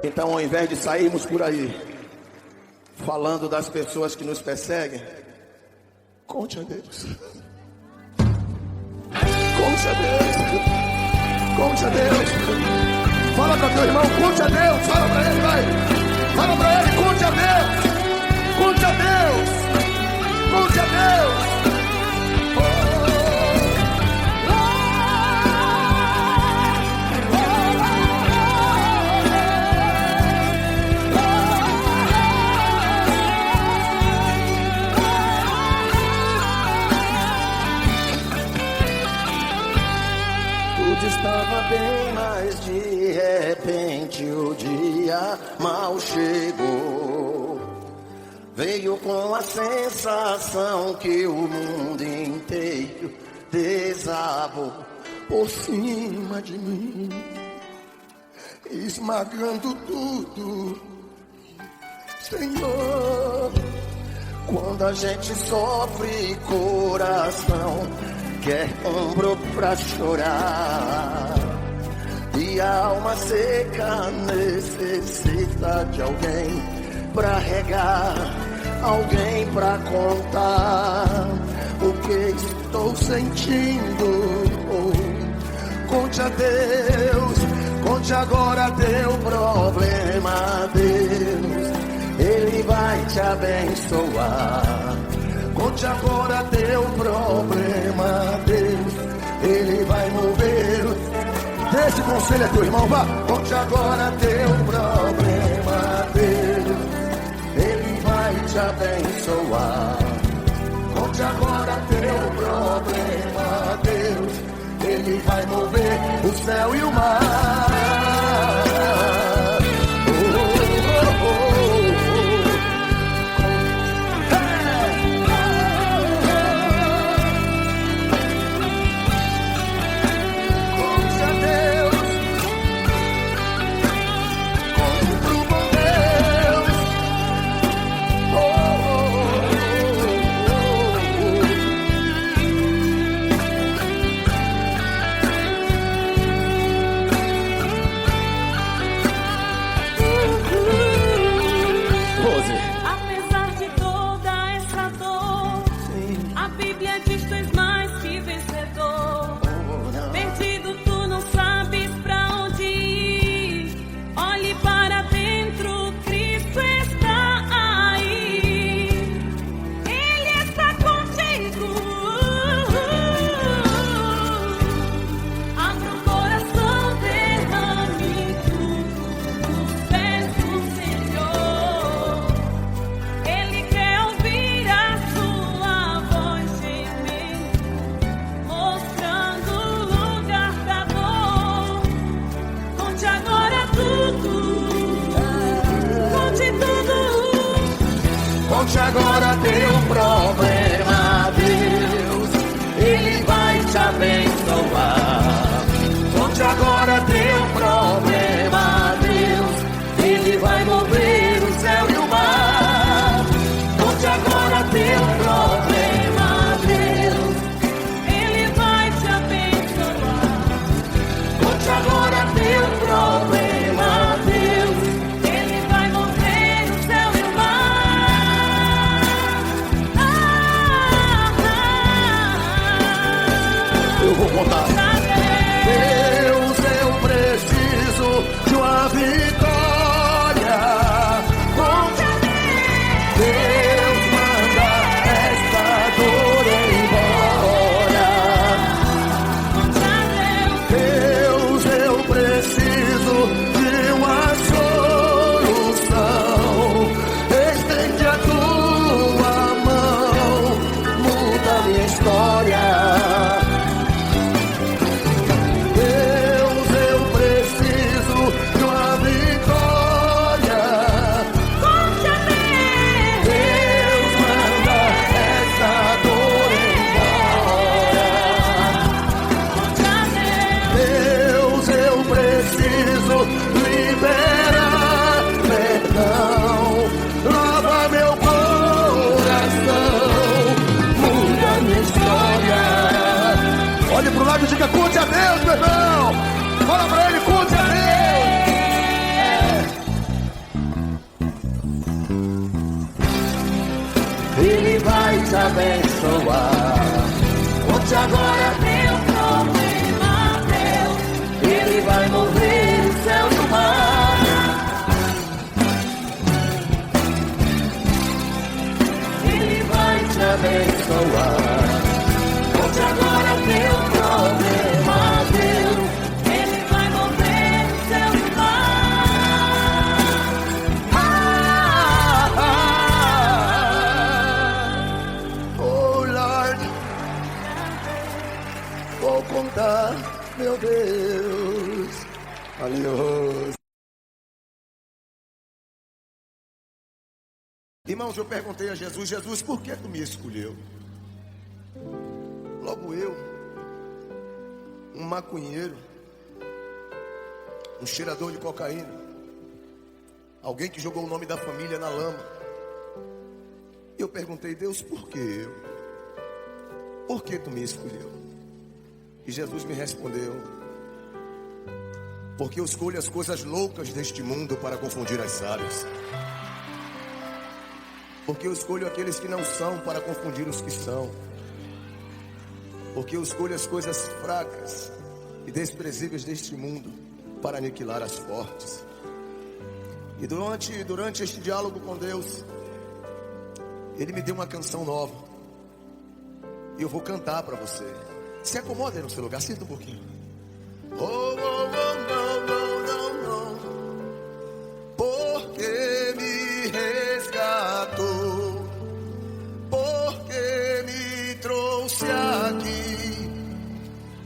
Então, ao invés de sairmos por aí falando das pessoas que nos perseguem, conte a Deus. Conte a Deus. Conte a Deus. Fala para teu irmão, conte a Deus. Fala para ele, vai. Fala para ele, conte a Deus. Conte a Deus. Conte a Deus. Estava bem, mas de repente o dia mal chegou. Veio com a sensação que o mundo inteiro desabou por cima de mim, esmagando tudo. Senhor, quando a gente sofre, coração quer ombro pra chorar, e a alma seca necessita de alguém pra regar, alguém pra contar o que estou sentindo. Conte a Deus, conte agora teu problema a Deus, Ele vai te abençoar. Conte agora teu problema a Deus, Ele vai mover. Dê esse conselho a teu irmão, vá. Conte agora teu problema a Deus, Ele vai te abençoar. Conte agora teu problema a Deus, Ele vai mover o céu e o mar. Conte agora teu problema a Deus, Ele vai te abençoar. Conte agora teu problema a Deus, Ele vai mover o céu e o mar. Conte agora teu problema a Deus, Ele vai te abençoar. Conte agora teu problema a Deus, Ele vai mover o céu e o mar. Eu vou contar. Deus, eu preciso te abençoar. Conte agora teu problema, Ele vai mover o céu do mar. Ele vai te abençoar. Conte agora teu problema, Ele vai mover o céu do mar. Oh Lord, vou contar, meu Deus. Aleluia. Irmãos, eu perguntei a Jesus: Jesus, por que tu me escolheu? Logo eu, um maconheiro, um cheirador de cocaína, alguém que jogou o nome da família na lama. Eu perguntei: Deus, por que eu? Por que tu me escolheu? E Jesus me respondeu: porque eu escolho as coisas loucas deste mundo para confundir as sábias. Porque eu escolho aqueles que não são para confundir os que são. Porque eu escolho as coisas fracas e desprezíveis deste mundo para aniquilar as fortes. E durante este diálogo com Deus, Ele me deu uma canção nova. E eu vou cantar para você. Se acomode aí no seu lugar, senta um pouquinho. Oh, oh, oh, não, não, não, não. Porque me resgatou, porque me trouxe aqui,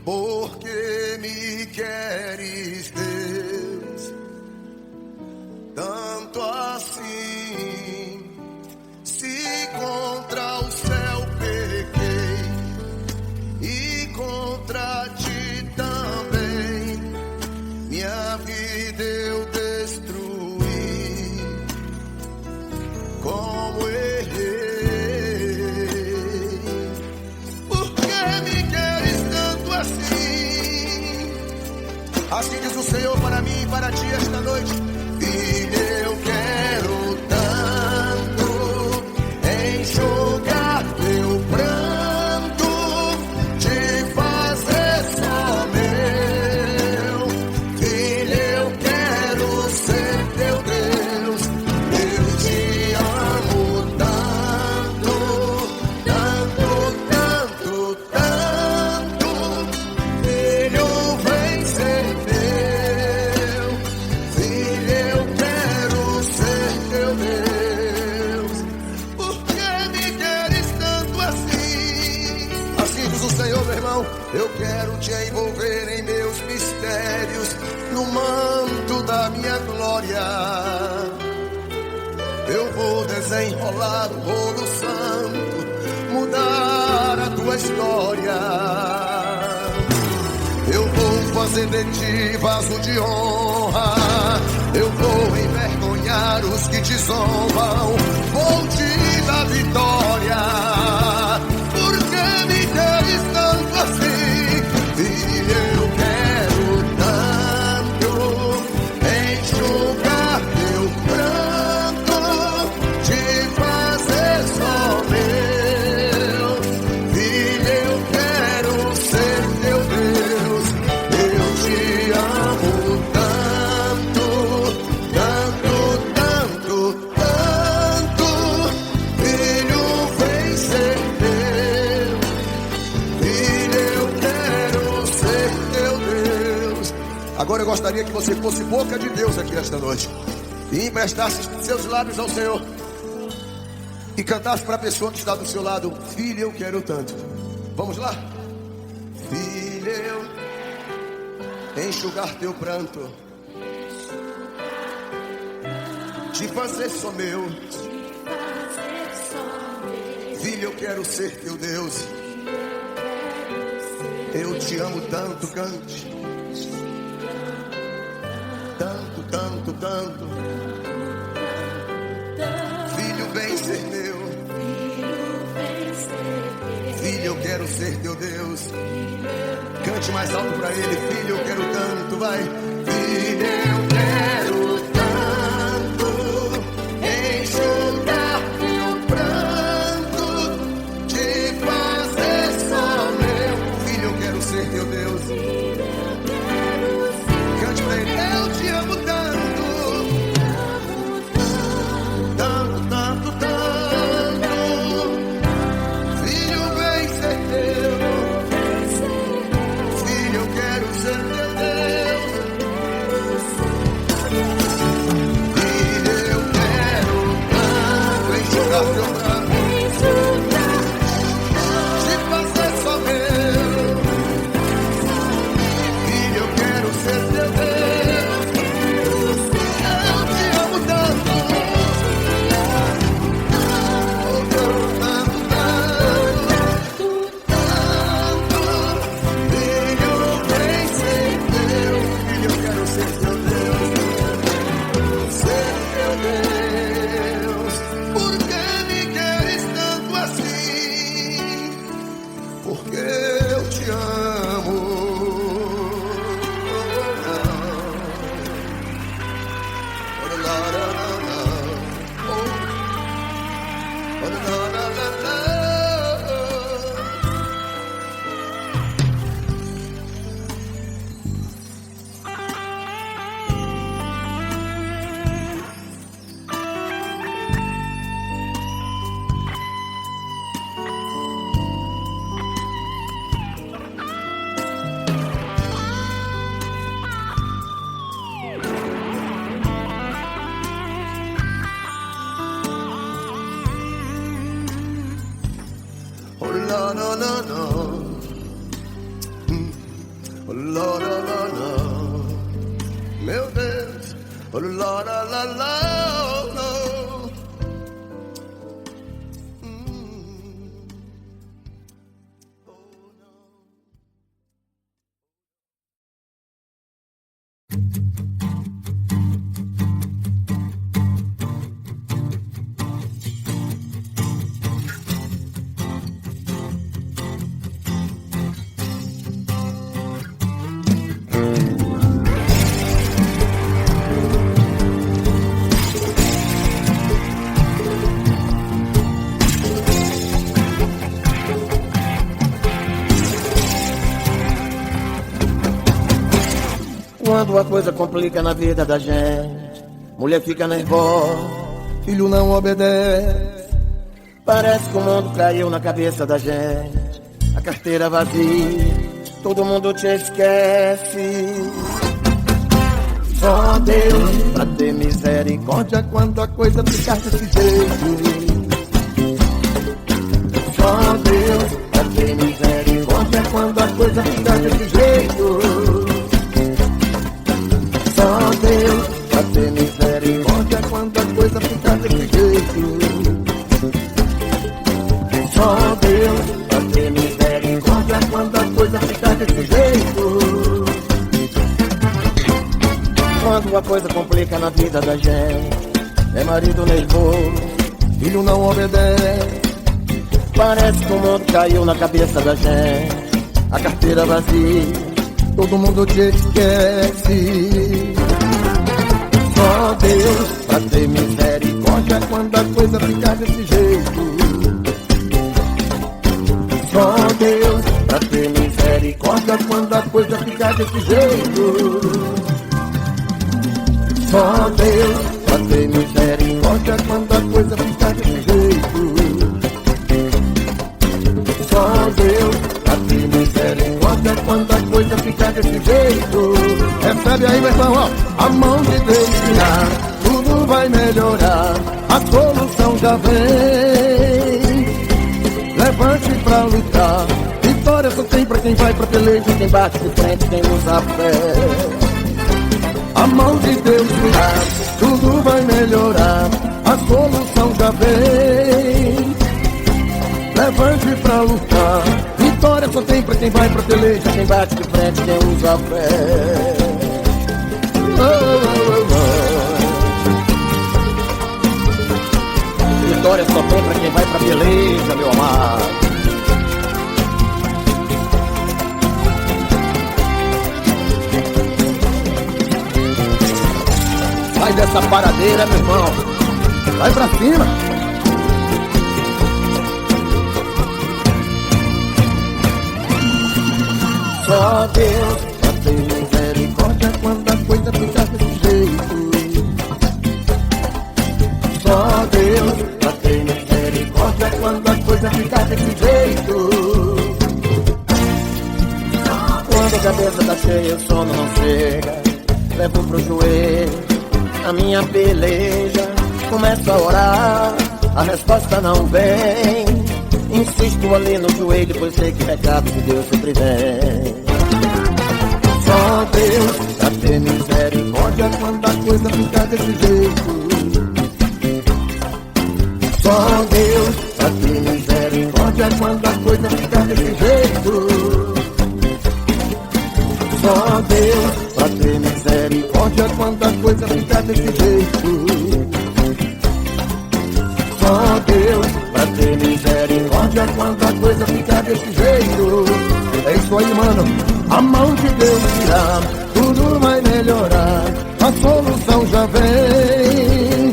porque me queres, Deus, tanto assim. Se contra o céu pequei e contra ti também, minha vida eu destruí. Como errei, por que me queres tanto assim? Assim diz o Senhor para mim e para ti esta noite: filho, eu quero tanto enxugar teu pranto, te fazer só meu. Filho, eu quero ser teu Deus. Eu te amo tanto, tanto, tanto, tanto. Filho, vem ser meu. Filho, eu quero ser teu Deus. Por que me queres tanto assim? Assim diz o Senhor, meu irmão: eu quero te envolver em meus mistérios, no manto da minha glória. Eu vou desenrolar o rolo santo, mudar a tua história. Eu vou fazer de ti vaso de honra. Eu vou envergonhar os que te zombam. Vou te dar vitória. Por que me queres tanto assim? Filho, eu quero tanto enxugar teu pranto, te fazer só meu. Filho, eu quero ser teu Deus. Eu te amo tanto, tanto, tanto, tanto. Filho, vem ser meu. Filho, eu quero ser teu Deus. Agora eu gostaria que você fosse boca de Deus aqui esta noite e emprestasse seus lábios ao Senhor e cantasse para a pessoa que está do seu lado: filho, eu quero tanto. Vamos lá? Filho, eu enxugar teu pranto, te fazer só meu. Filho, eu quero ser teu Deus. Eu te amo tanto, cante. Tanto, tanto, tanto. Filho, vem ser meu. Filho, eu quero ser teu Deus. Cante mais alto pra ele: filho, eu quero tanto, vai. Filho, eu quero tanto enxugar teu pranto, no, no, no, no. Oh, Lord, oh, Lord, no. Meu Deus. Oh, Lord, oh, Lord, Lord, no. Quando a coisa complica na vida da gente, mulher fica nervosa, filho não obedece. Parece que o mundo caiu na cabeça da gente, a carteira vazia, todo mundo te esquece. Só Deus pra ter misericórdia quando a coisa ficar desse jeito. Só Deus pra ter misericórdia quando a coisa ficar desse jeito. Só Deus pra ter misericórdia quando a coisa ficar desse jeito. Só Deus pra ter misericórdia quando a coisa ficar desse jeito. Quando a coisa complica na vida da gente, é marido nervoso, filho não obedece. Parece que o mundo caiu na cabeça da gente, a carteira vazia, todo mundo te esquece. Só Deus pra ter misericórdia quando a coisa ficar desse jeito. Só Deus pra ter misericórdia quando a coisa ficar desse jeito. Só Deus pra ter misericórdia quando a coisa ficar desse jeito. Só Deus pra ter misericórdia quando a coisa ficar desse jeito. Recebe aí, meu irmão, ó. A mão de Deus virá, tudo vai melhorar, a solução já vem. Levante pra lutar, vitória só tem pra quem vai pra peleja, quem bate de frente, quem usa a fé. A mão de Deus virá, tudo vai melhorar, a solução já vem. Levante pra lutar, vitória só tem pra quem vai pra peleja, quem bate de frente, quem usa a fé. Oh, oh, oh. Vitória só tem pra quem vai pra peleja, meu amado. Sai dessa paradeira, meu irmão. Vai pra cima. Só Deus pra ter misericórdia quando a coisa ficar desse jeito. Só Deus pra ter misericórdia quando a coisa ficar desse jeito. Quando a cabeça tá cheia, o sono não chega, levo pro joelho a minha peleja, começo a orar, a resposta não vem. Insisto ali no joelho, pois sei que recado de Deus sempre vem. Só Deus pra ter misericórdia quando a coisa ficar desse jeito. Só Deus pra ter misericórdia quando a coisa ficar desse jeito. Só Deus pra ter misericórdia quando a coisa ficar desse jeito. Só Deus pra ter misericórdia quando a coisa ficar desse jeito. É isso aí, mano. A mão de Deus virá, tudo vai melhorar, a solução já vem.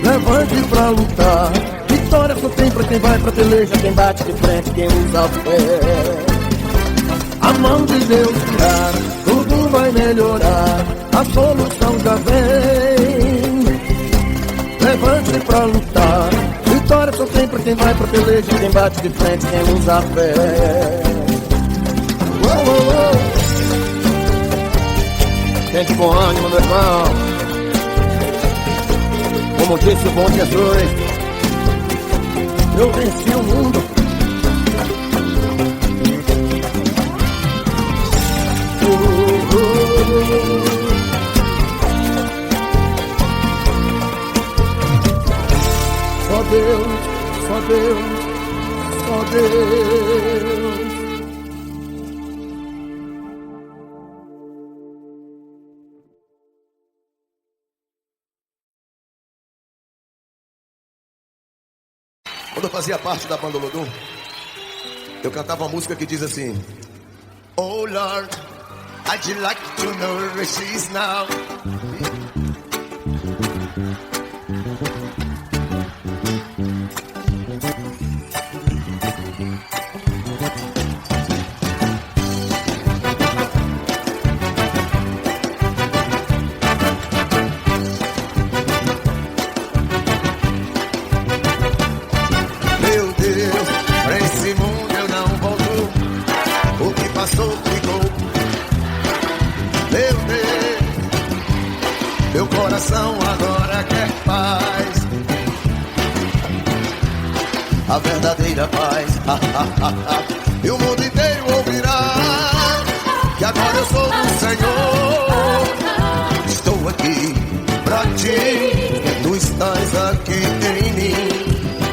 Levante pra lutar, vitória só tem pra quem vai pra peleja, quem bate de frente, quem usa a fé. A mão de Deus virá, tudo vai melhorar, a solução já vem. Levante pra lutar, vitória só tem pra quem vai pra peleja, quem bate de frente, quem usa a fé. Oh, oh, oh. Gente, bom ânimo, meu irmão. Como disse o bom Jesus, eu venci o mundo Só Deus, só Deus, só Deus. Quando eu fazia parte da banda Olodum, eu cantava uma música que diz assim: Oh Lord, I'd like to know where she is now. Meu Deus, pra esse mundo eu não volto. O que passou ficou. Meu Deus, meu coração agora quer paz, a verdadeira paz. E o mundo inteiro ouvirá que agora eu sou do Senhor. Estou aqui pra ti, tu estás aqui em mim.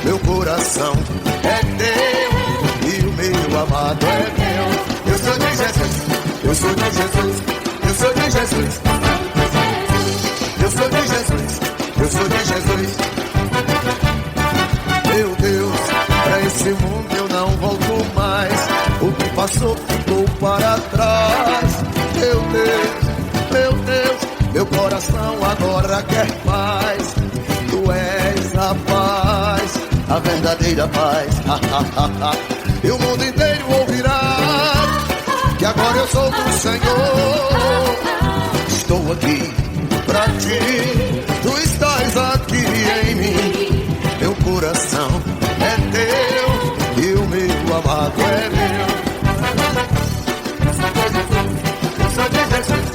Meu coração é teu e o meu amado é meu. Eu sou de Jesus, eu sou de Jesus, eu sou de Jesus. Eu sou de Jesus, eu sou de Jesus. Meu Deus, pra esse mundo eu não volto mais. O que passou ficou para trás. Meu Deus, meu coração agora quer paz. Tu és a paz, a verdadeira paz. E o mundo inteiro ouvirá que agora eu sou do Senhor. Estou aqui pra ti, tu estás aqui em mim. Meu coração é teu e o meu amado é meu. Eu sou de Jesus,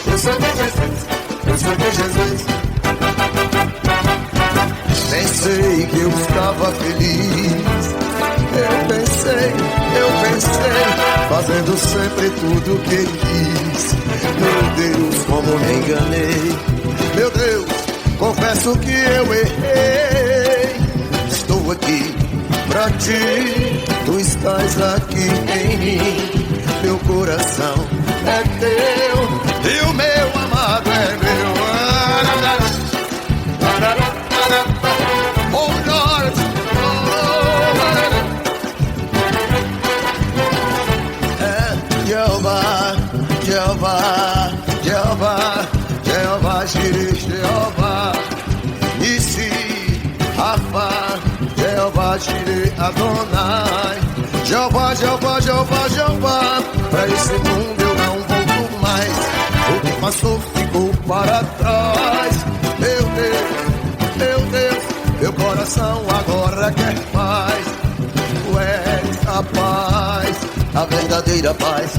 eu sou de Jesus, eu sou de Jesus. Pensei que eu estava feliz. Eu pensei, fazendo sempre tudo que quis. Meu Deus, como me enganei. Meu Deus, confesso que eu errei. Estou aqui pra ti, tu estás aqui em mim. Meu coração é teu e o meu amado é meu. Oh Lord, Jeová, Jeová, Jeová, Jeová, Jireh, Jeová, Nissi, Rafa, Jeová, Jireh, Adonai. Jeová, Jeová, Jeová, Jeová, pra esse mundo eu não volto mais. O que passou ficou para trás. Meu Deus, meu coração agora quer paz. Tu és a paz, a verdadeira paz.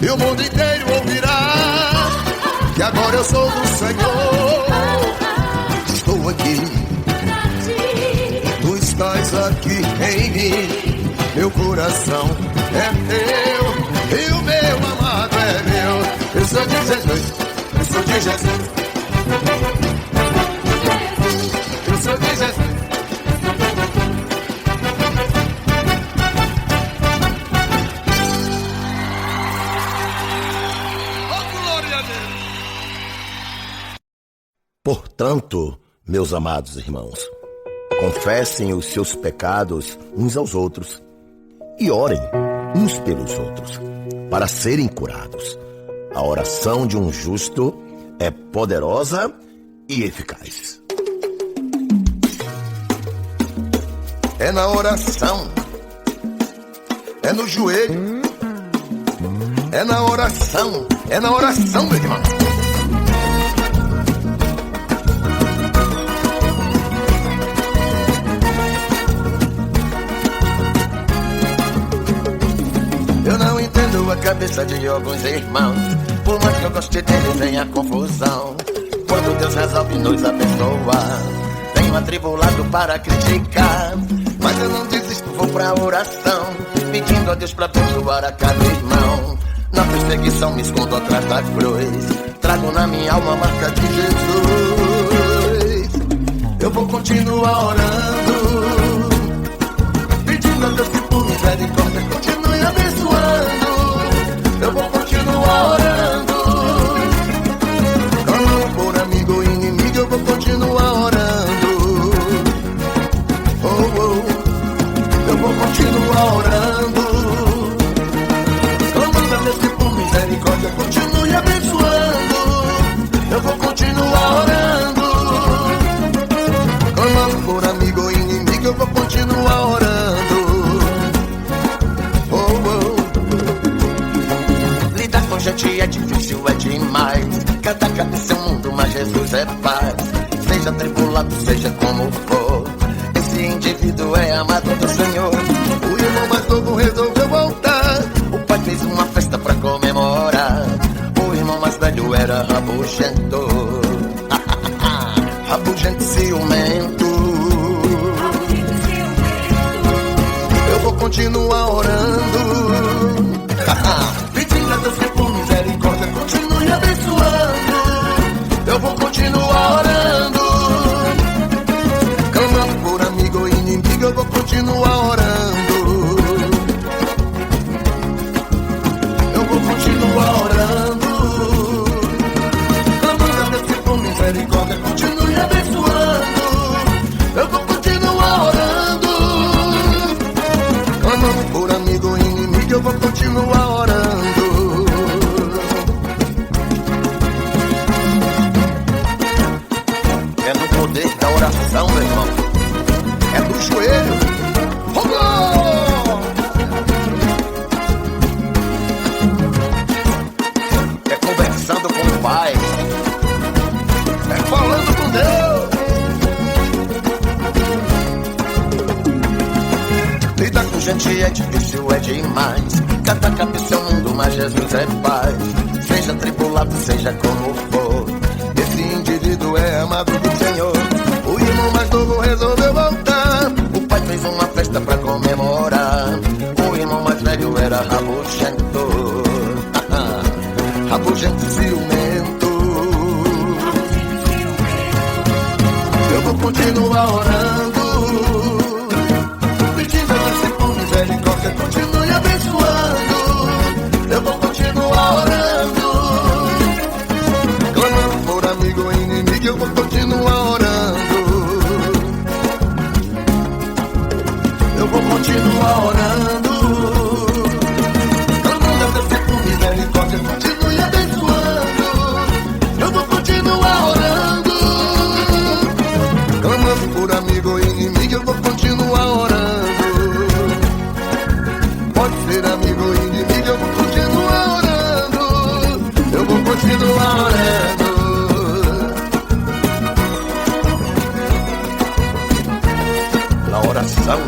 E o mundo inteiro ouvirá que agora eu sou do Senhor. Estou aqui, tu estás aqui em mim. Meu coração é teu e o meu amado é meu. Eu sou de Jesus, eu sou de Jesus. Eu sou de Jesus. Portanto, meus amados irmãos, confessem os seus pecados uns aos outros e orem uns pelos outros para serem curados. A oração de um justo é poderosa e eficaz. É na oração, é no joelho, é na oração, meu irmão. Eu não entendo a cabeça de alguns irmãos. Por mais que eu goste deles, vem a confusão. Quando Deus resolve nos abençoar, venho atribulado para criticar. Mas eu não desisto, vou pra oração, pedindo a Deus pra abençoar a cada irmão. Na perseguição me escondo atrás da cruz. Trago na minha alma a marca de Jesus. Eu vou continuar orando, pedindo a Deus que por misericórdia continue abençoando. Eu vou continuar orando, clamando por amigo ou inimigo. Eu vou continuar orando. Oh, oh. Eu vou continuar orando, clamando a Deus que por misericórdia continue abençoando. Eu vou continuar orando, clamando por amigo ou inimigo. Eu vou continuar orando. Oh, oh. Lidar com gente é difícil, é demais. Cada cabeça é um mundo, mas Jesus é paz. Seja tribulado, seja como for, esse indivíduo é amado do Senhor. O irmão mais novo resolveu voltar. O pai fez uma festa pra comemorar. O irmão mais velho era rabugento. Rabugento ciumento. Eu vou continuar orando, pedindo a Deus que por misericórdia continue abençoando. Eu vou continuar orando, clamando por amigo ou inimigo. Eu vou continuar orando. Eu vou continuar orando, clamando a Deus que por misericórdia continue abençoando. Eu vou continuar orando, clamando por amigo ou inimigo. Eu vou continuar orando. É no poder da oração, meu irmão. É do joelho. É conversando com o Pai. É falando com Deus. Lidar com gente é difícil, é demais. Cada cabeça é um mundo, mas Jesus é paz. Seja tribulado, seja como for, esse indivíduo é amado do Senhor. O irmão mais novo resolveu voltar. O pai fez uma festa pra comemorar. O irmão mais velho era rabugento. Rabugento ciumento. Eu vou continuar orando, pedindo a Deus que por misericórdia continue abençoando. Eu vou continuar orando, clamando por amigo ou inimigo. Eu vou continuar orando. Eu vou continuar orando, clamando a Deus que por misericórdia continue abençoando. Eu vou continuar orando, clamando por amigo ou inimigo. Eu vou continuar orando. Pode ser amigo ou inimigo. Eu vou continuar orando. Eu vou continuar orando. Na oração,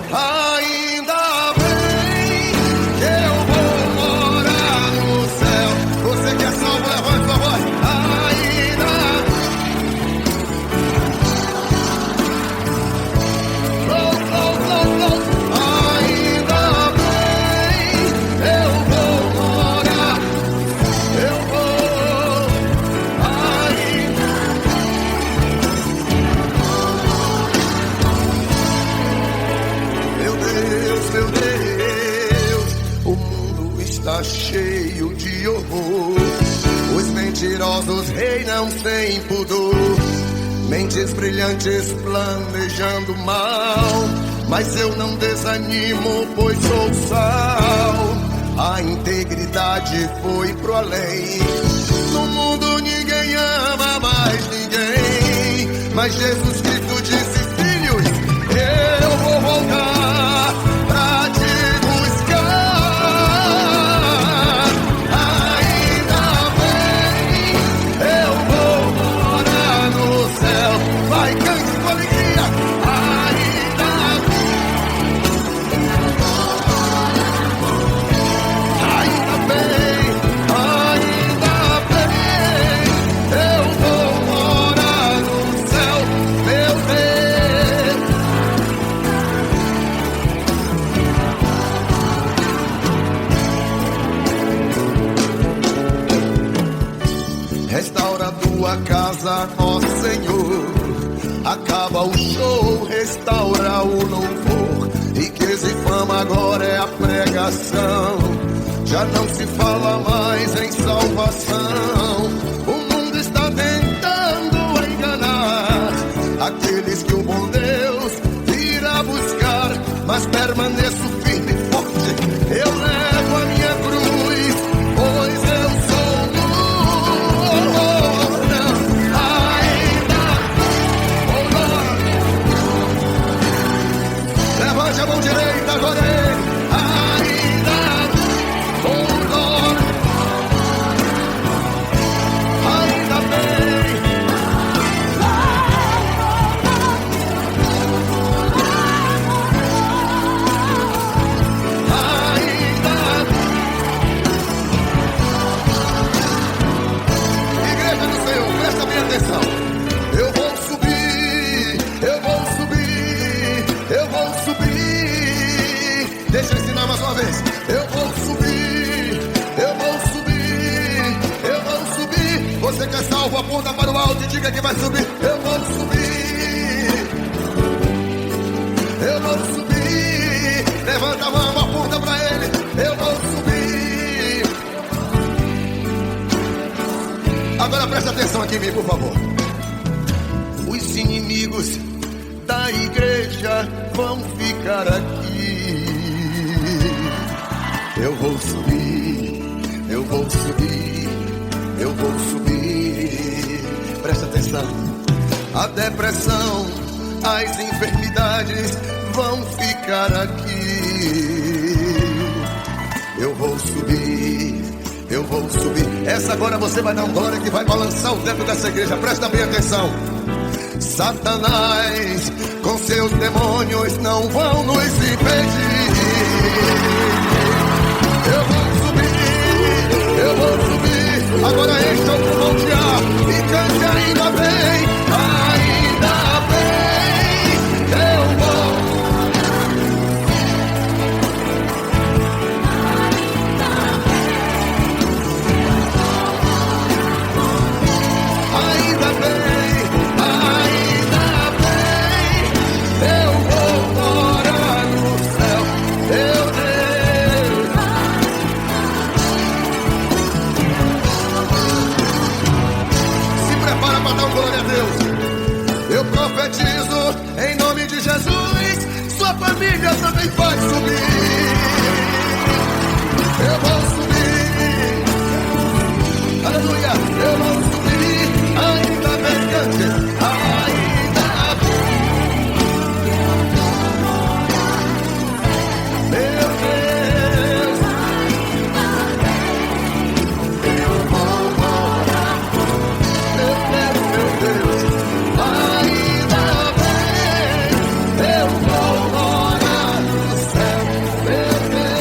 Ainda bem que eu vou morar no céu. Você que é salvo, levante sua voz. Ainda ainda bem eu vou morar. Eu vou ainda. Meu Deus, o mundo está cheio de horror. Os mentirosos reinam sem pudor. Mentes brilhantes planejando mal. Mas eu não desanimo, pois sou sal. A integridade foi pro além. No mundo ninguém ama mais ninguém. Mas Jesus Cristo disse: filhos, eu vou voltar pra te buscar. Ainda bem, eu vou morar no céu. Vai, cante com alegria. Ainda bem, eu vou morar casa, ó Senhor. Acaba o show, restaura o louvor. Riqueza e fama agora é a pregação. Já não se fala mais em salvação. O mundo está tentando enganar aqueles que o bom Deus virá buscar. Mas permaneço firme e forte, eu levo a minha cruz, pois eu sou luz. Ainda, oh Lord, levante a mão direita agora, ainda, oh Lord, ainda bem. Eu vou subir, eu vou subir, eu vou subir. Deixa eu ensinar mais uma vez. Eu vou subir, eu vou subir, eu vou subir. Você que é salvo, aponta para o alto e diga que vai subir. Eu vou subir, eu vou subir. Levanta a mão, aponta para ele. Eu vou subir. Agora presta atenção aqui em mim, por favor. Os inimigos da igreja vão ficar aqui. Eu vou subir, eu vou subir, eu vou subir. Presta atenção. A depressão, as enfermidades vão ficar aqui. Eu vou subir, eu vou subir. Essa agora você vai dar um glória que vai balançar o teto dessa igreja. Presta bem atenção. Satanás com seus demônios não vão nos impedir. Eu vou subir, eu vou subir. Agora encha o pulmão de ar e cante ainda bem, ainda bem. Eu vou. Ainda bem, ainda bem, eu vou morar no céu, meu Deus. Se prepara para dar um glória a Deus. Eu profetizo em nome de Jesus, sua família também vai subir. Eu vou subir, aleluia, eu vou subir. Ainda bem, cante, ainda bem, meu Deus, eu vou morar, meu Deus, ainda bem, eu vou morar no céu, meu Deus.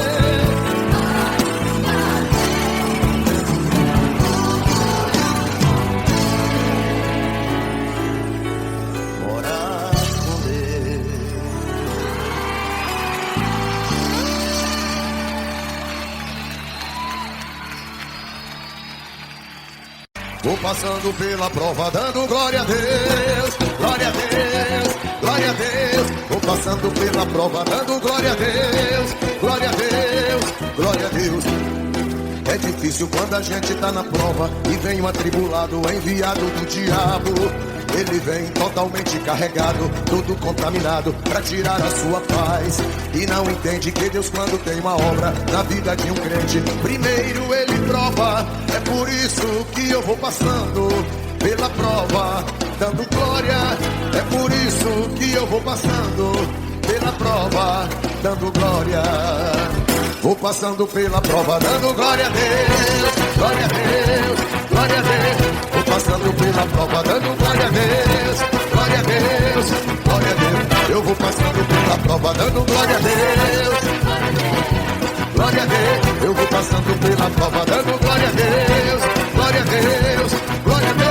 Morar com Deus. Vou passando pela prova, dando glória a Deus, glória a Deus, glória a Deus. Vou passando pela prova, dando glória a Deus, glória a Deus, glória a Deus. É difícil quando a gente tá na prova e vem um atribulado enviado do diabo. Ele vem totalmente carregado, todo contaminado, pra tirar a sua paz. E não entende que Deus, quando tem uma obra na vida de um crente, primeiro ele prova. É por isso que eu vou passando pela prova, dando glória. É por isso que eu vou passando pela prova, dando glória. Vou passando pela prova, dando glória a Deus, glória a Deus, glória a Deus. Vou passando pela prova, dando glória a Deus, glória a Deus, glória a Deus. Eu vou passando pela prova, dando glória a Deus, glória a Deus. Eu vou passando pela prova, dando glória a Deus, glória a Deus, glória a Deus.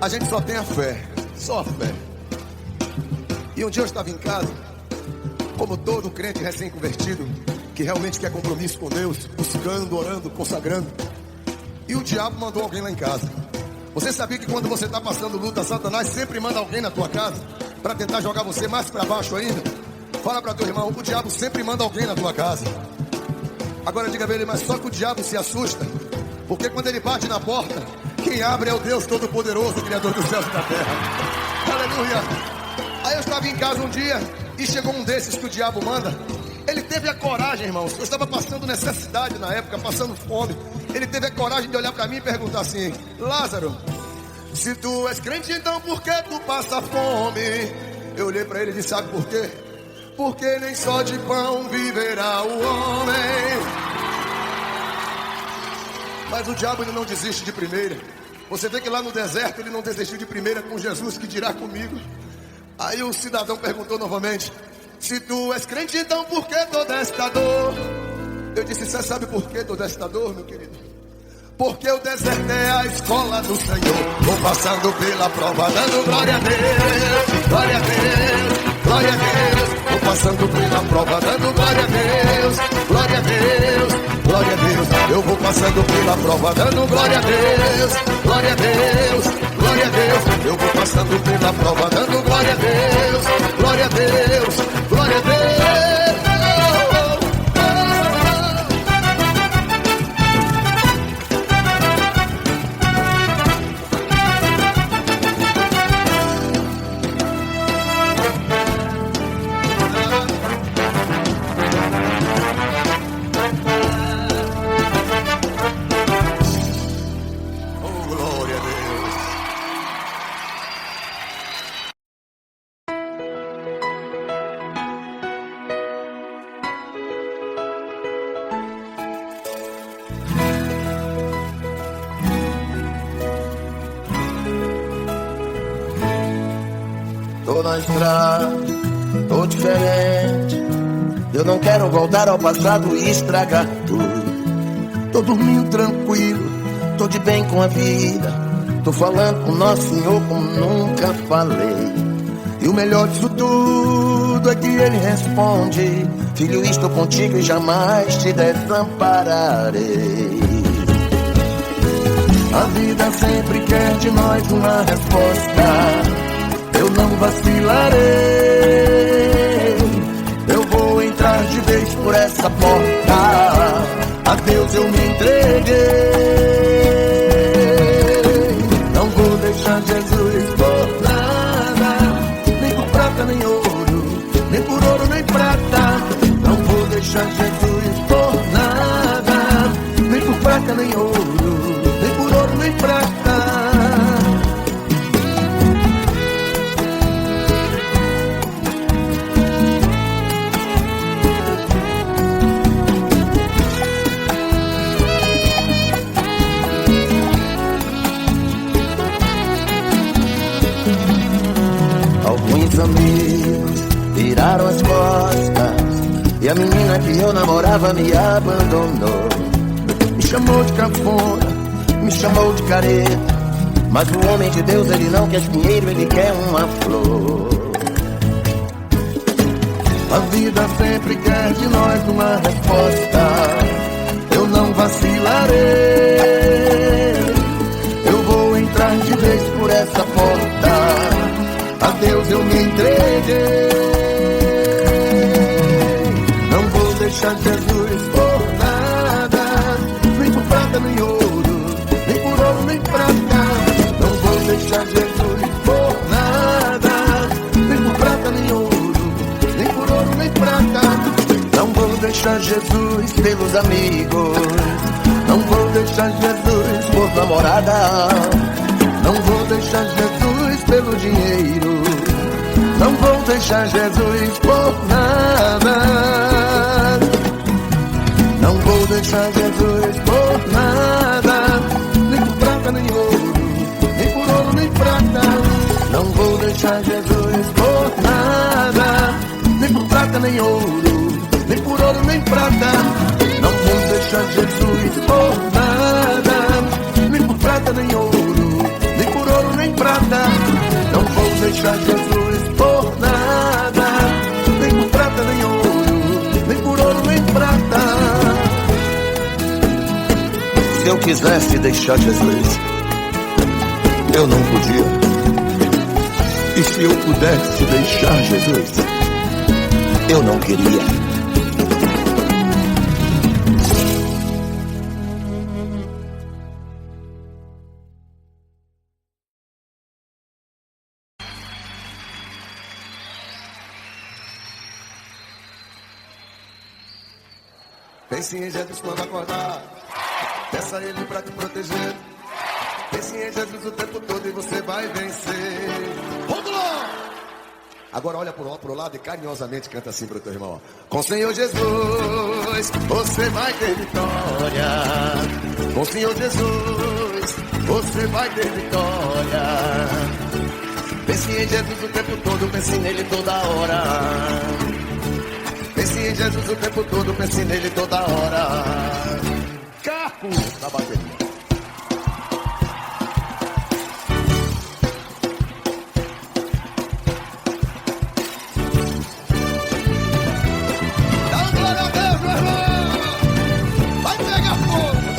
A gente só tem a fé, só a fé. E um dia eu estava em casa, como todo crente recém-convertido, que realmente quer compromisso com Deus, buscando, orando, consagrando. E o diabo mandou alguém lá em casa. Você sabia que quando você está passando luta, Satanás sempre manda alguém na tua casa para tentar jogar você mais para baixo ainda? Fala para teu irmão, o diabo sempre manda alguém na tua casa. Agora diga pra ele, mas só que o diabo se assusta, porque quando ele bate na porta, quem abre é o Deus Todo-Poderoso, Criador dos céus e da terra. Aleluia. Aí eu estava em casa um dia e chegou um desses que o diabo manda. Ele teve a coragem, irmãos. Eu estava passando necessidade na época, passando fome. Ele teve a coragem de olhar para mim e perguntar assim: Lázaro, se tu és crente, então por que tu passa fome? Eu olhei para ele e disse: sabe por quê? Porque nem só de pão viverá o homem. Mas o diabo ele não desiste de primeira. Você vê que lá no deserto ele não desistiu de primeira com Jesus, que dirá comigo. Aí o cidadão perguntou novamente: se tu és crente, então por que toda esta dor? Eu disse: você sabe por que toda esta dor, meu querido? Porque o deserto é a escola do Senhor. Vou passando pela prova, dando glória a Deus, glória a Deus, glória a Deus. Vou passando pela prova, dando glória a Deus, glória a Deus, glória a Deus. Eu vou passando pela prova, dando glória a Deus, glória a Deus, glória a Deus. Eu vou passando pela prova, dando glória a Deus, glória a Deus, glória a Deus. Tô na estrada, tô diferente. Eu não quero voltar ao passado e estragar tudo. Tô dormindo tranquilo, tô de bem com a vida. Tô falando com Nosso Senhor como nunca falei. E o melhor disso tudo é que Ele responde: filho, estou contigo e jamais te desampararei. A vida sempre quer de nós uma resposta. Eu não vacilarei. Eu vou entrar de vez por essa porta. A Deus eu me entreguei. Não vou deixar Jesus por nada, nem por prata nem ouro, nem por ouro nem prata. Não vou deixar Jesus por nada, nem por prata nem ouro, nem por ouro nem prata. Alguns amigos viraram as costas e a menina que eu namorava me abandonou. Me chamou de cafona, me chamou de careta, mas o homem de Deus ele não quer dinheiro, ele quer uma flor. A vida sempre quer de nós uma resposta. Eu não vacilarei. Eu vou entrar de vez por essa porta. A Deus eu me entreguei. Não vou deixar Jesus por nada, nem por prata nem ouro, nem por ouro nem prata. Não vou deixar Jesus por nada, nem por prata nem ouro, nem por ouro nem prata. Não vou deixar Jesus pelos amigos. Não vou deixar Jesus por namorada. Não vou deixar Jesus pelo dinheiro. Não vou deixar Jesus por nada. Não vou deixar Jesus por nada, nem por prata nem ouro, nem por ouro nem prata. Não vou deixar Jesus por nada, nem por prata nem ouro, nem por ouro nem prata. Não vou deixar Jesus por nada, nem por prata nem ouro, nem por ouro nem prata. prata. Não vou deixar Jesus por nada, nem por prata nem ouro, nem por ouro nem prata. Se eu quisesse deixar Jesus, eu não podia. E se eu pudesse deixar Jesus, eu não queria. Pense em Jesus quando acordar, peça a Ele pra te proteger. Pense em Jesus o tempo todo e você vai vencer. Vamos lá! Agora olha pro lado e carinhosamente canta assim pro teu irmão. Com o Senhor Jesus, você vai ter vitória. Com o Senhor Jesus, você vai ter vitória. Pense em Jesus o tempo todo, pense nele toda hora. Pense em Jesus o tempo todo, pense nele toda hora. Caco da bateria. Dá glória a Deus, meu irmão. Vai pegar fogo.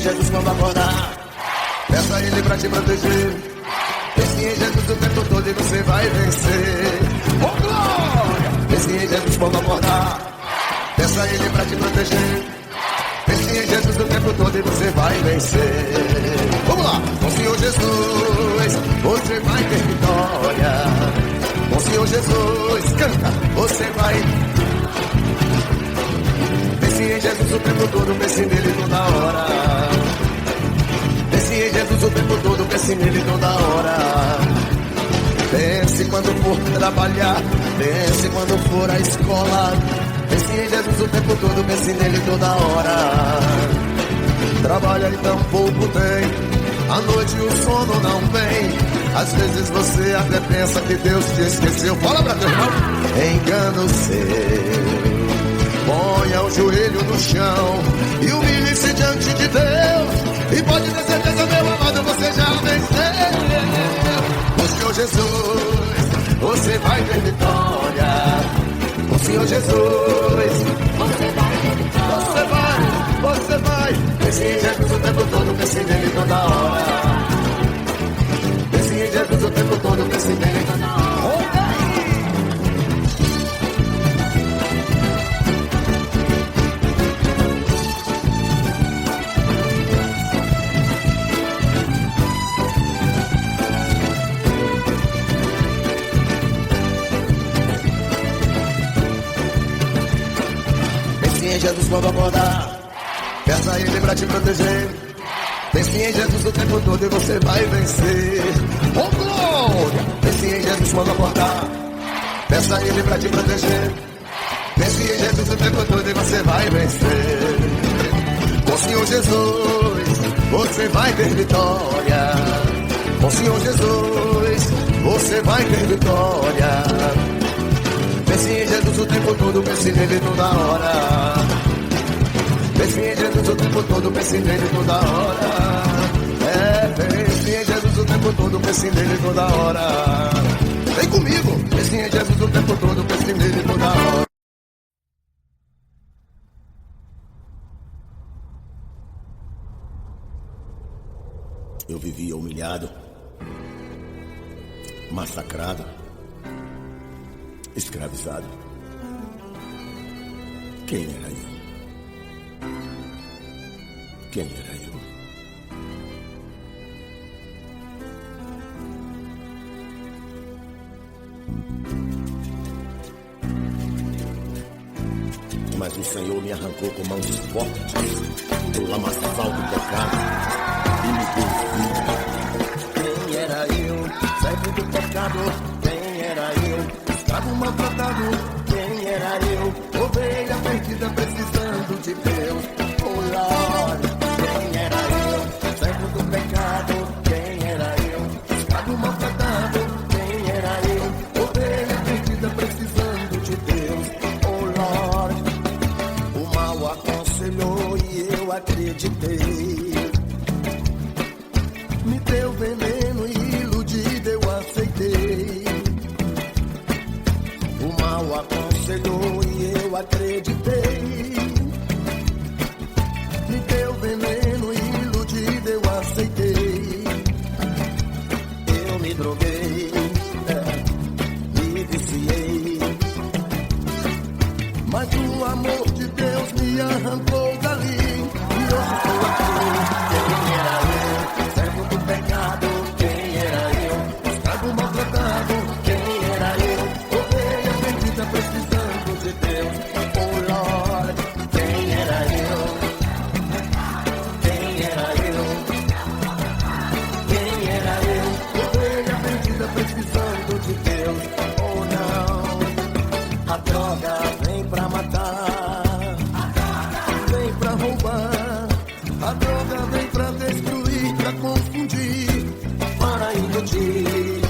Jesus quando acordar, peça a Ele pra te proteger. Pense em Jesus o tempo todo e você vai vencer. Oh glória! Pense em Jesus quando acordar, peça a Ele pra te proteger. Pense em Jesus o tempo todo e você vai vencer. Vamos lá! Com o Senhor Jesus, você vai ter vitória. Com o Senhor Jesus, canta, você vai. Pense em Jesus o tempo todo, pense nele toda hora. Pense em Jesus o tempo todo, pense nele toda hora. Pense quando for trabalhar, pense quando for à escola. Pense em Jesus o tempo todo, pense nele toda hora. Trabalha e tão pouco tem, à noite o sono não vem. Às vezes você até pensa que Deus te esqueceu. Fala pra teu irmão. Engano seu. Ponha o joelho no chão e humilhe-se diante de Deus. E pode ter certeza, meu amado, você já venceu. O Senhor Jesus, você vai ter vitória. O Senhor Jesus, você vai ter vitória. Você vai. Pense em Jesus o tempo todo, pense nele toda hora. Pense em Jesus o tempo todo, pense nele toda hora. Jesus quando acordar, peça a Ele pra te proteger. Pense em Jesus o tempo todo e você vai vencer. Oh glória! Pense em Jesus quando acordar, peça a Ele pra te proteger. Pense em Jesus o tempo todo e você vai vencer. Com o Senhor Jesus, você vai ter vitória. Com o Senhor Jesus, você vai ter vitória. Pense em Jesus o tempo todo, pense nele toda hora. Pense em Jesus o tempo todo, pense nele toda hora. Pense em Jesus o tempo todo, pense nele toda hora. Vem comigo, pense em Jesus o tempo todo, pense nele toda hora. Eu vivia humilhado, massacrado, escravizado. Quem era eu? Quem era eu? Mas o Senhor me arrancou com mãos fortes do lamaçal do pecado e me deu vida. Quem era eu? Servo do pecado. Quem era eu? Escravo maltratado. Quem era eu? Ovelha perdida precisando de Deus. Oh Lord. Quem era eu? Servo do pecado. Quem era eu? Escravo maltratado. Quem era eu? Ovelha perdida aconselhou e eu acreditei. Me deu veneno, iludido, eu aceitei. Eu me droguei, me viciei, mas o amor de Deus me arrancou dali. E hoje estou aqui. Quem era eu? Servo do pecado. Quem era eu? Escravo maltratado. Quem era eu? Ovelha perdida precisando de Deus. Oh Lord, quem era eu? Quem era eu? Quem era eu? Ovelha perdida precisando de Deus. Oh não, a droga vem pra matar, vem pra roubar, a droga vem pra destruir, pra confundir, para iludir.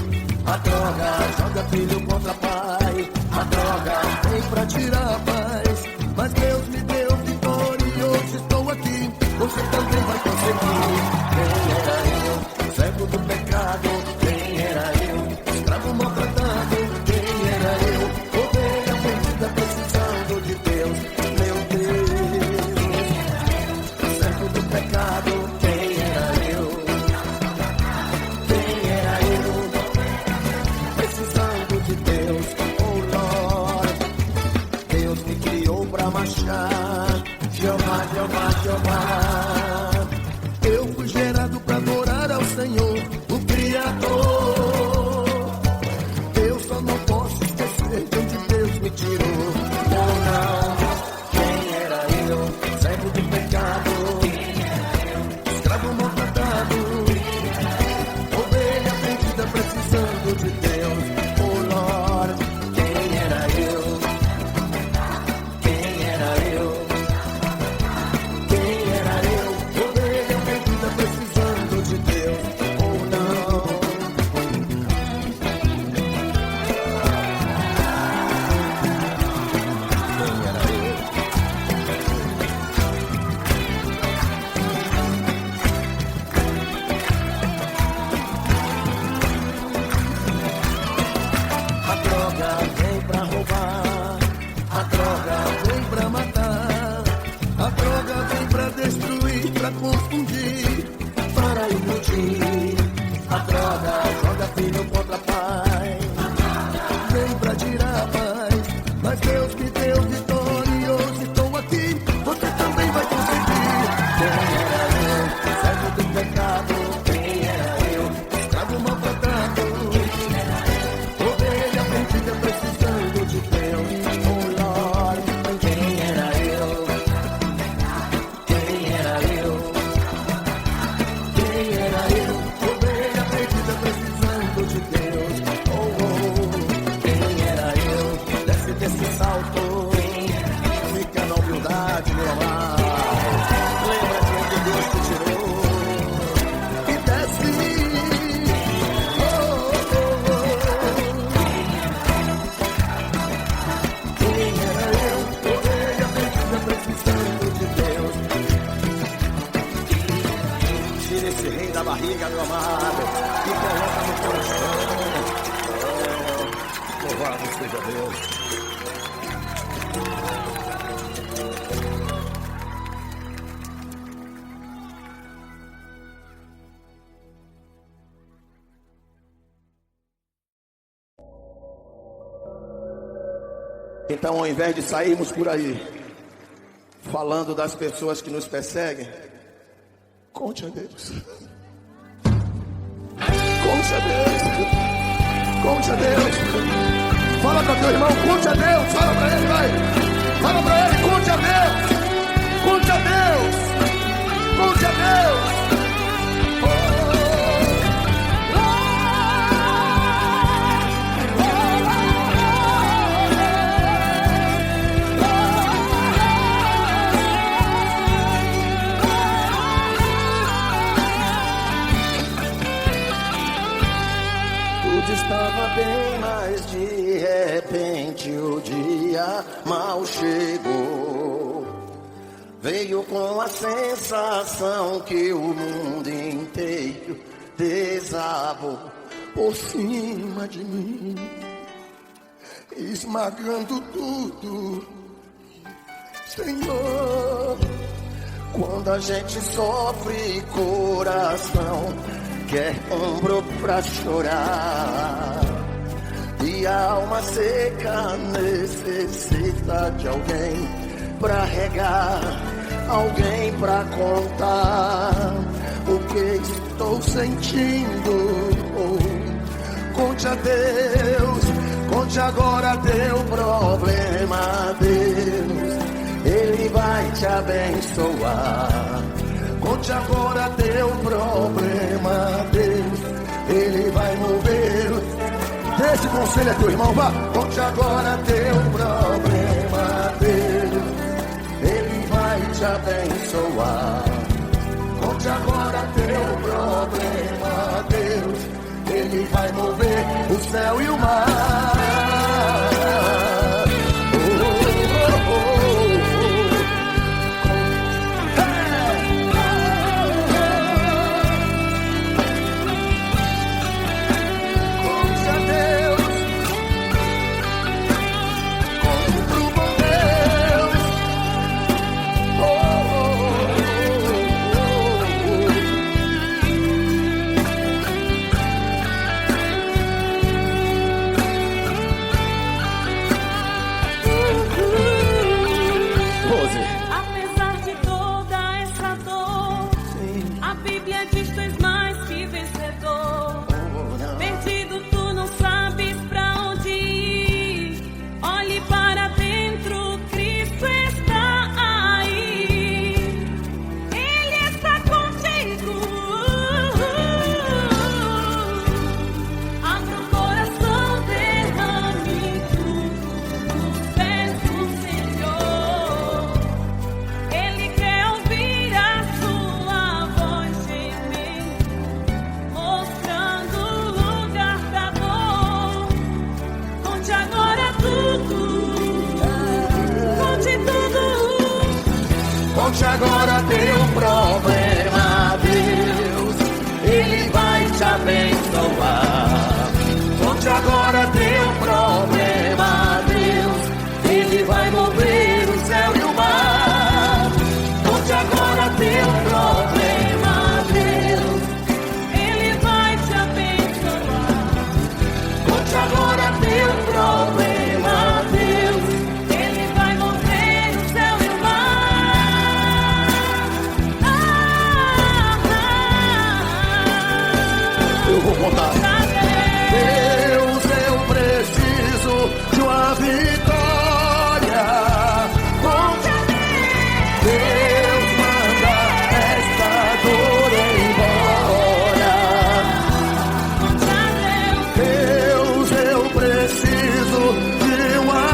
A droga joga filho contra pai, a droga vem pra tirar a paz. Mas Deus me deu vitória e hoje estou aqui, você também vai conseguir. Quem era eu? Servo do pecado. Quem era eu? Escravo maltratado. Quem era eu? Ovelha perdida precisando de Deus. Meu Deus, servo do pecado. Quem era eu? Quem era eu? Precisando de Deus. Oh Lord, Deus me criou pra marchar. Jeová, Jeová, Jeová. Eu fui gerado pra adorar ao Senhor, o Criador. Eu só não posso esquecer de onde Deus me tirou. Não, não, quem era eu? Servo do pecado. Escravo maltratado. Ovelha perdida precisando de Deus. Oh Lord, quem era eu? Quem era eu? Quem era eu? Ovelha perdida precisando de Deus. Oh não. Quem era eu? A droga vem pra roubar, a droga vem pra matar, a droga vem pra destruir, pra confundir, para iludir. A droga joga filho contra pai, vem pra tirar a paz. Mas Deus me deu vitória e hoje estou aqui, você também vai conseguir. Quem era eu? Servo do pecado. Quem era eu? Escravo maltratado. Ovelha perdida precisando de Deus. Oh Lord, quem era eu? Quem era eu? Quem era eu? Ovelha perdida precisando de Deus. Oh, oh, quem era eu? Desce desse salto, fica na humildade, meu amado. Lembra de onde Deus te tirou e desce. Oh, oh, oh. Quem era eu? Ovelha perdida precisando de Deus. Tira esse rei da barriga, meu amado, e coloca no coração. Oh, louvado seja Deus. Então, ao invés de sairmos por aí falando das pessoas que nos perseguem, conte a Deus. Conte a Deus. Conte a Deus. Fala para teu irmão, conte a Deus. Fala para ele, vai. Fala para ele, conte a Deus. Conte a Deus. Conte a Deus. Estava bem, mas de repente o dia mal chegou. Veio com a sensação que o mundo inteiro desabou por cima de mim. esmagando tudo. Senhor, quando a gente sofre, coração quer ombro pra chorar. E a alma seca necessita de alguém pra regar, alguém pra contar o que estou sentindo. Conte a Deus, conte agora teu problema, Deus, Ele vai te abençoar. Conte agora teu problema, Deus, Ele vai mover. Dê esse conselho a teu irmão, vá. Conte agora teu problema, Deus, Ele vai te abençoar. Conte agora teu problema, Deus, Ele vai mover o céu e o mar. Conte agora teu problema, Deus, Ele vai te abençoar. Conte agora teu problema, Deus, Ele vai mover o céu e o mar. Conte agora teu problema, Deus, Ele vai te abençoar. Conte agora teu problema, Deus, Ele vai mover o céu e o mar. Eu vou contar. Deus, eu preciso de uma vitória. Deus, manda esta dor embora. Deus, eu preciso de uma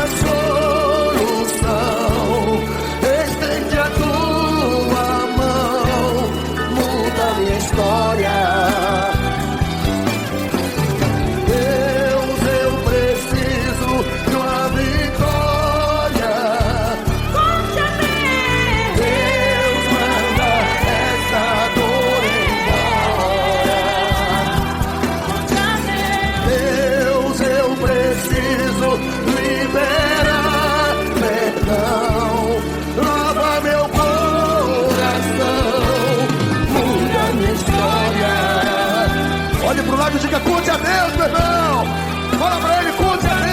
solução. Estende a tua mão, muda minha história. Olhe pro lado e diga: conte a Deus, meu irmão. Fala pra ele: conte a Deus.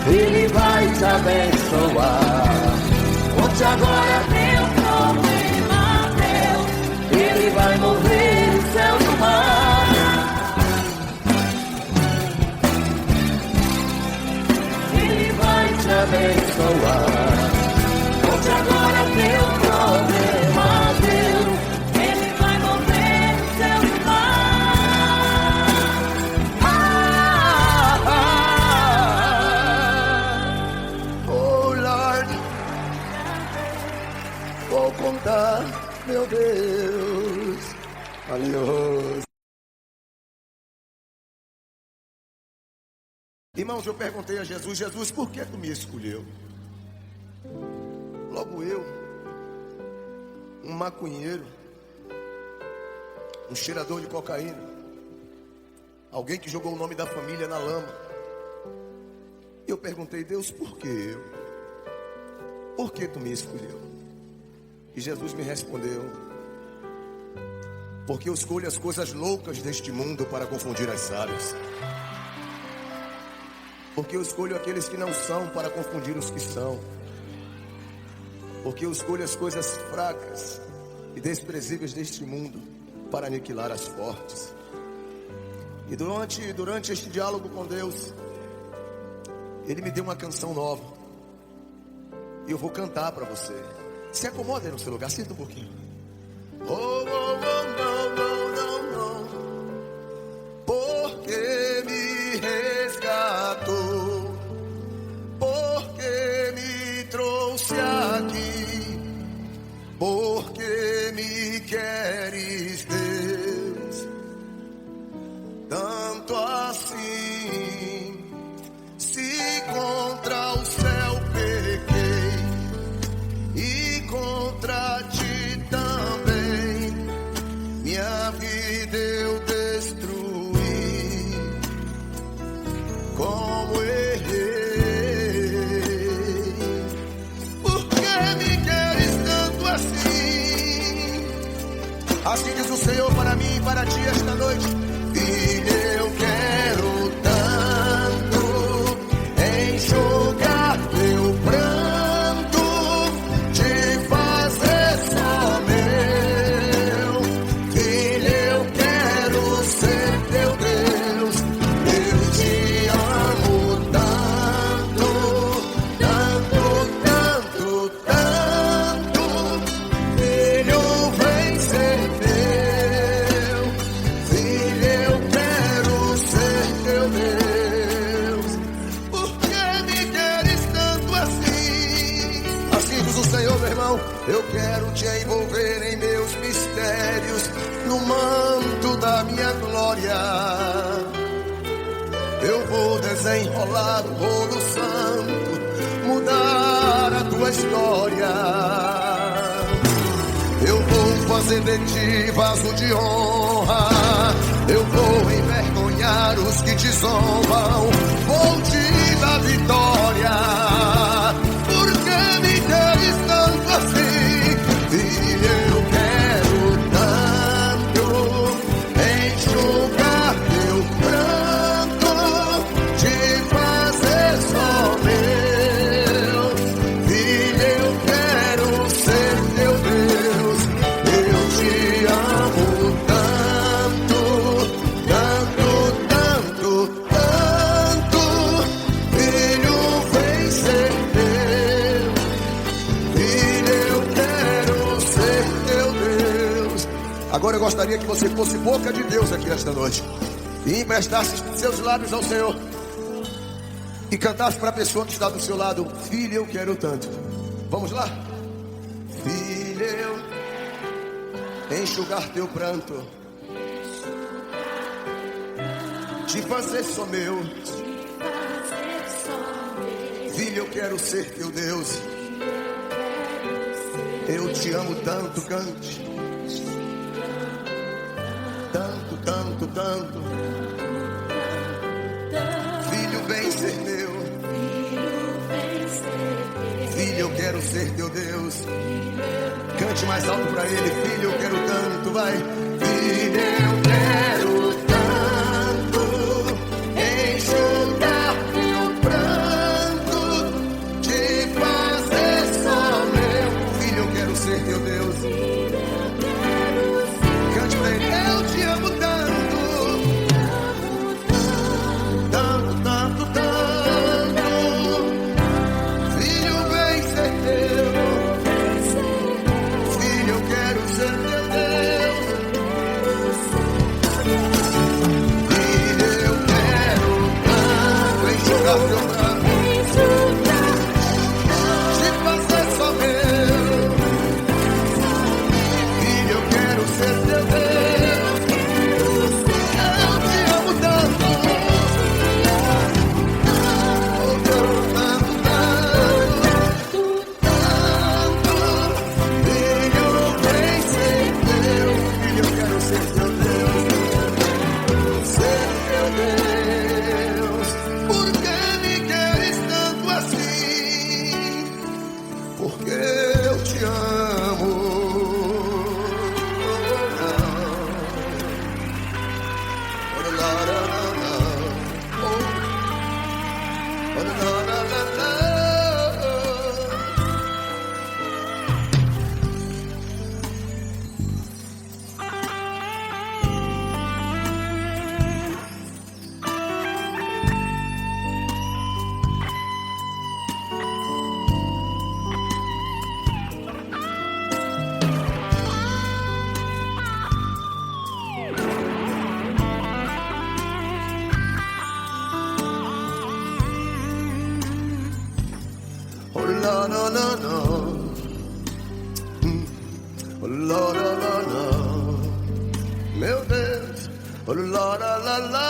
Ele vai te abençoar. Conte agora teu problema, Deus, Ele vai mover o céu e o mar. Ele vai te abençoar. Conte agora teu problema, Deus, Ele vai mover o céu e o mar. Oh Lord, vou contar, meu Deus. Valeu. Irmãos, eu perguntei a Jesus: Jesus, por que tu me escolheu? Logo eu, um maconheiro, um cheirador de cocaína, alguém que jogou o nome da família na lama. E eu perguntei: Deus, por que eu? Por que tu me escolheu? E Jesus me respondeu: porque eu escolho as coisas loucas deste mundo para confundir as sábias. Porque eu escolho aqueles que não são para confundir os que são. Porque eu escolho as coisas fracas e desprezíveis deste mundo para aniquilar as fortes. E durante este diálogo com Deus, Ele me deu uma canção nova. E eu vou cantar para você. Se acomoda aí no seu lugar, sinta um pouquinho. Oh, oh, oh, não, não, não. Porque me resgatou, porque me trouxe aqui, porque me queres, Deus, tanto assim. Se contra o céu pequei e contra ti também, minha vida eu destruí, como errei. Por que me queres tanto assim? Assim diz o Senhor para mim e para ti esta noite: filho, eu quero tanto enxugar teu pranto, te fazer só meu. Filho, eu quero ser teu Deus. Eu te amo tanto, tanto, tanto, tanto. Filho, vem ser meu. Filho, eu quero ser teu Deus. Por que me queres tanto assim? Assim diz o Senhor, meu irmão: eu quero te envolver em meus mistérios, no manto da minha glória. Eu vou desenrolar o rolo santo, mudar a tua história. Eu vou fazer de ti vaso de honra. Eu vou envergonhar os que te zombam. Vou te dar vitória. Por que me queres tanto assim? Filho, eu quero tanto enxugar teu pranto, te fazer só meu. Filho, eu quero ser teu Deus. Eu te amo tanto, tanto, tanto, tanto. Filho, vem ser teu. Filho, eu quero ser teu Deus. Agora eu gostaria que você fosse boca de Deus aqui esta noite e emprestasse seus lábios ao Senhor e cantasse para a pessoa que está do seu lado: filho, eu quero tanto. Vamos lá? Filho, eu enxugar teu pranto, te fazer só meu. Filho, eu quero ser teu Deus. Eu te amo tanto, cante. Tanto, tanto, tanto. Filho, vem ser meu. Filho, eu quero ser teu Deus. Cante mais alto pra ele: filho, eu quero tanto, vai. Filho, eu quero tanto enxugar teu pranto, te fazer só meu. Filho, eu quero ser teu Deus. Cante pra ele: eu te amo tanto, tanto, tanto, tanto. Filho, vem ser teu. Filho, eu quero ser teu Deus. Oh la la la la, oh la la la la, meu Deus, oh la la la la.